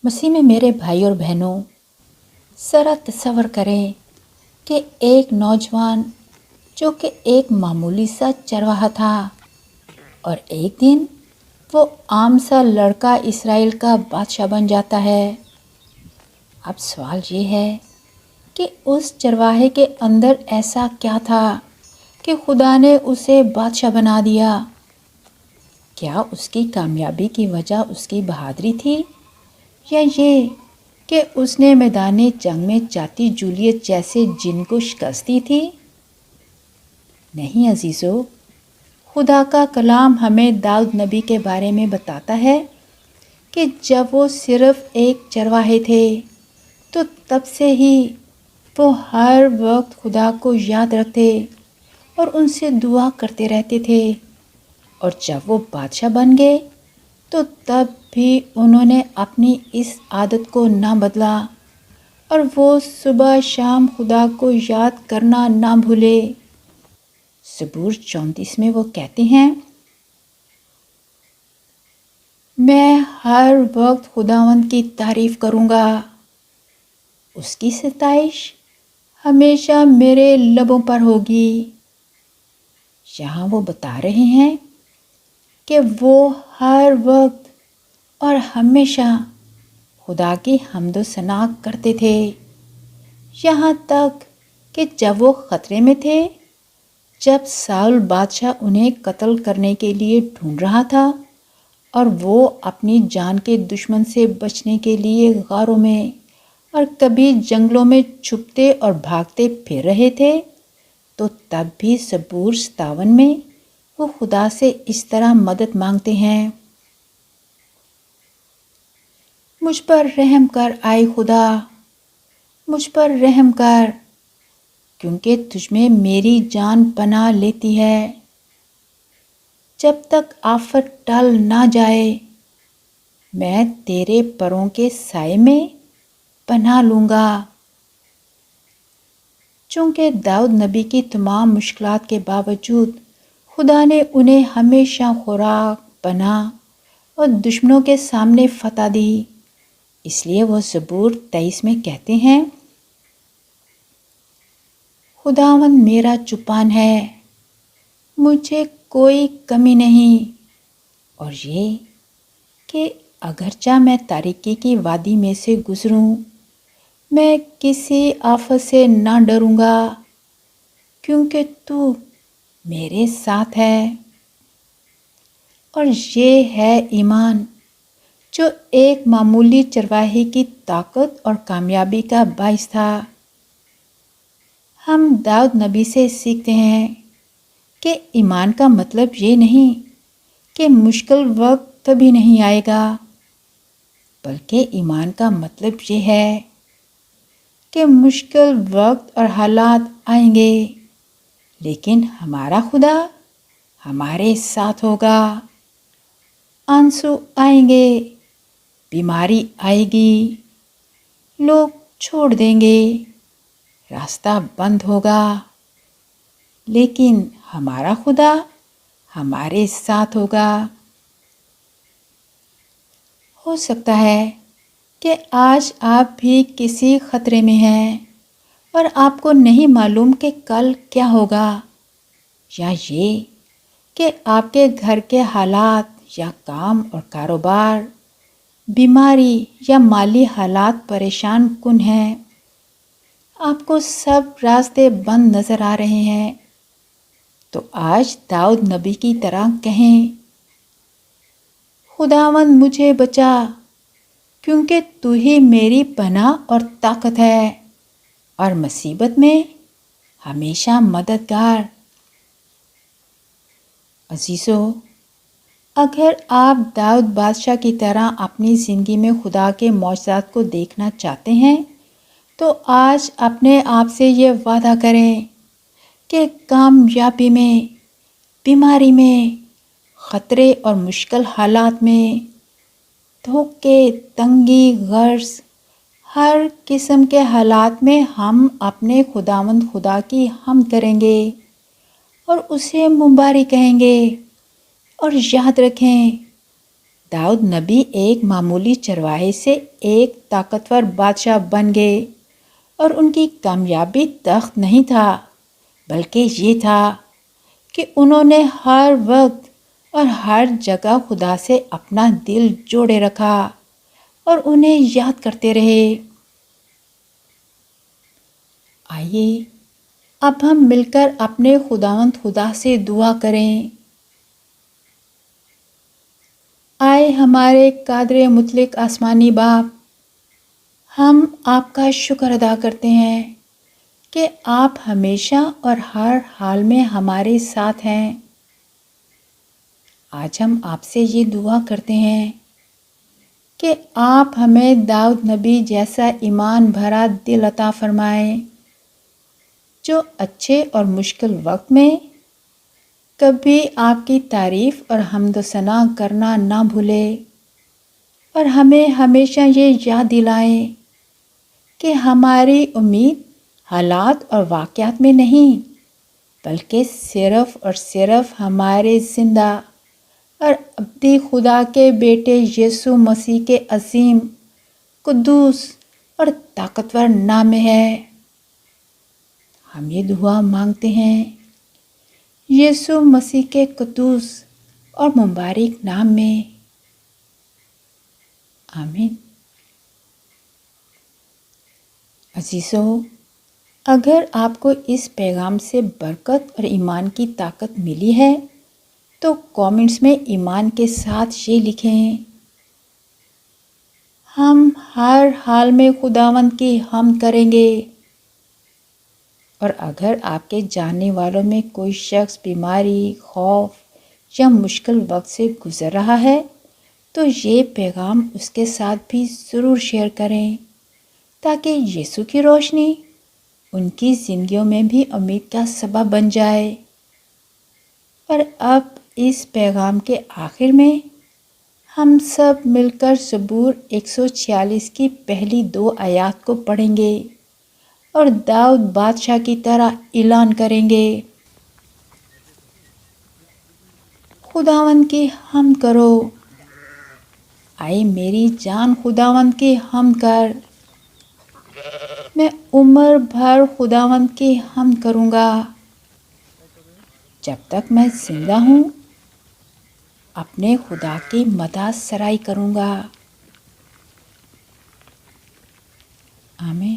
مسیح میں میرے بھائی اور بہنوں، ذرا تصور کریں کہ ایک نوجوان جو کہ ایک معمولی سا چرواہا تھا اور ایک دن وہ عام سا لڑکا اسرائیل کا بادشاہ بن جاتا ہے۔ اب سوال یہ ہے کہ اس چرواہے کے اندر ایسا کیا تھا کہ خدا نے اسے بادشاہ بنا دیا؟ کیا اس کی کامیابی کی وجہ اس کی بہادری تھی، یا یہ کہ اس نے میدان جنگ میں چاٹی جولیت جیسے جن کو شکست دی تھی؟ نہیں عزیزو، خدا کا کلام ہمیں داؤد نبی کے بارے میں بتاتا ہے کہ جب وہ صرف ایک چرواہے تھے تو تب سے ہی وہ ہر وقت خدا کو یاد رکھتے اور ان سے دعا کرتے رہتے تھے، اور جب وہ بادشاہ بن گئے تو تب بھی انہوں نے اپنی اس عادت کو نہ بدلا اور وہ صبح شام خدا کو یاد کرنا نہ بھولے۔ زبور 34 میں وہ کہتے ہیں، میں ہر وقت خداوند کی تعریف کروں گا، اس کی ستائش ہمیشہ میرے لبوں پر ہوگی۔ یہاں وہ بتا رہے ہیں کہ وہ ہر وقت اور ہمیشہ خدا کی حمد و ثنا کرتے تھے، یہاں تک کہ جب وہ خطرے میں تھے، جب ساؤل بادشاہ انہیں قتل کرنے کے لیے ڈھونڈ رہا تھا اور وہ اپنی جان کے دشمن سے بچنے کے لیے غاروں میں اور کبھی جنگلوں میں چھپتے اور بھاگتے پھر رہے تھے، تو تب بھی زبور 57 میں وہ خدا سے اس طرح مدد مانگتے ہیں، مجھ پر رحم کر آئے خدا، مجھ پر رحم کر، کیونکہ تجھ میں میری جان پناہ لیتی ہے۔ جب تک آفت ٹل نہ جائے، میں تیرے پروں کے سائے میں پناہ لوں گا۔ چونکہ داؤد نبی کی تمام مشکلات کے باوجود خدا نے انہیں ہمیشہ خوراک، پناہ اور دشمنوں کے سامنے فتح دی، اس لیے وہ زبور 23 میں کہتے ہیں، خداوند میرا چوپان ہے، مجھے کوئی کمی نہیں، اور یہ کہ اگرچہ میں تاریکی کی وادی میں سے گزروں، میں کسی آفت سے نہ ڈروں گا، کیونکہ تو میرے ساتھ ہے۔ اور یہ ہے ایمان جو ایک معمولی چرواہے کی طاقت اور کامیابی کا باعث تھا۔ ہم داؤد نبی سے سیکھتے ہیں کہ ایمان کا مطلب یہ نہیں کہ مشکل وقت کبھی نہیں آئے گا، بلکہ ایمان کا مطلب یہ ہے کہ مشکل وقت اور حالات آئیں گے، لیکن ہمارا خدا ہمارے ساتھ ہوگا۔ آنسو آئیں گے، بیماری آئے گی، لوگ چھوڑ دیں گے، راستہ بند ہوگا، لیکن ہمارا خدا ہمارے ساتھ ہوگا۔ ہو سکتا ہے کہ آج آپ بھی کسی خطرے میں ہیں اور آپ کو نہیں معلوم کہ کل کیا ہوگا، یا یہ کہ آپ کے گھر کے حالات یا کام اور کاروبار، بیماری یا مالی حالات پریشان کن ہیں، آپ کو سب راستے بند نظر آ رہے ہیں، تو آج داؤد نبی کی طرح کہیں، خداوند مجھے بچا، کیونکہ تو ہی میری پناہ اور طاقت ہے اور مصیبت میں ہمیشہ مددگار۔ عزیزو، اگر آپ داؤد بادشاہ کی طرح اپنی زندگی میں خدا کے معجزات کو دیکھنا چاہتے ہیں تو آج اپنے آپ سے یہ وعدہ کریں کہ کامیابی میں، بیماری میں، خطرے اور مشکل حالات میں، دھوکے، تنگی، غرض، ہر قسم کے حالات میں ہم اپنے خداوند خدا کی حمد کریں گے اور اسے مبارک کہیں گے، اور یاد رکھیں داؤد نبی ایک معمولی چرواہے سے ایک طاقتور بادشاہ بن گئے، اور ان کی کامیابی تخت نہیں تھا، بلکہ یہ تھا کہ انہوں نے ہر وقت اور ہر جگہ خدا سے اپنا دل جوڑے رکھا اور انہیں یاد کرتے رہے۔ آئیے اب ہم مل کر اپنے خداوند خدا سے دعا کریں۔ آئے ہمارے قادر مطلق آسمانی باپ، ہم آپ کا شکر ادا کرتے ہیں کہ آپ ہمیشہ اور ہر حال میں ہمارے ساتھ ہیں۔ آج ہم آپ سے یہ دعا کرتے ہیں کہ آپ ہمیں داؤد نبی جیسا ایمان بھرا دل عطا فرمائیں، جو اچھے اور مشکل وقت میں کبھی آپ کی تعریف اور حمد و ثنا کرنا نہ بھولے، اور ہمیں ہمیشہ یہ یاد دلائیں کہ ہماری امید حالات اور واقعات میں نہیں، بلکہ صرف اور صرف ہمارے زندہ اور ابدی خدا کے بیٹے یسوع مسیح کے عظیم، قدوس اور طاقتور نام میں ہے۔ ہم یہ دعا مانگتے ہیں یسوع مسیح کے قدوس اور مبارک نام میں، آمین۔ عزیزو، اگر آپ کو اس پیغام سے برکت اور ایمان کی طاقت ملی ہے تو کامنٹس میں ایمان کے ساتھ یہ لکھیں: ہم ہر حال میں خداوند کی حمد کریں گے۔ اور اگر آپ کے جاننے والوں میں کوئی شخص بیماری، خوف یا مشکل وقت سے گزر رہا ہے تو یہ پیغام اس کے ساتھ بھی ضرور شیئر کریں، تاکہ یسوع کی روشنی ان کی زندگیوں میں بھی امید کا سبب بن جائے۔ اور اب اس پیغام کے آخر میں ہم سب مل کر زبور 146 کی پہلی 2 آیات کو پڑھیں گے اور داؤد بادشاہ کی طرح اعلان کریں گے: خداوند کی حمد کرو، آئے میری جان خداوند کی حمد کر، میں عمر بھر خداوند کی حمد کروں گا، جب تک میں زندہ ہوں اپنے خدا کی مدح سرائی کروں گا۔ آمین۔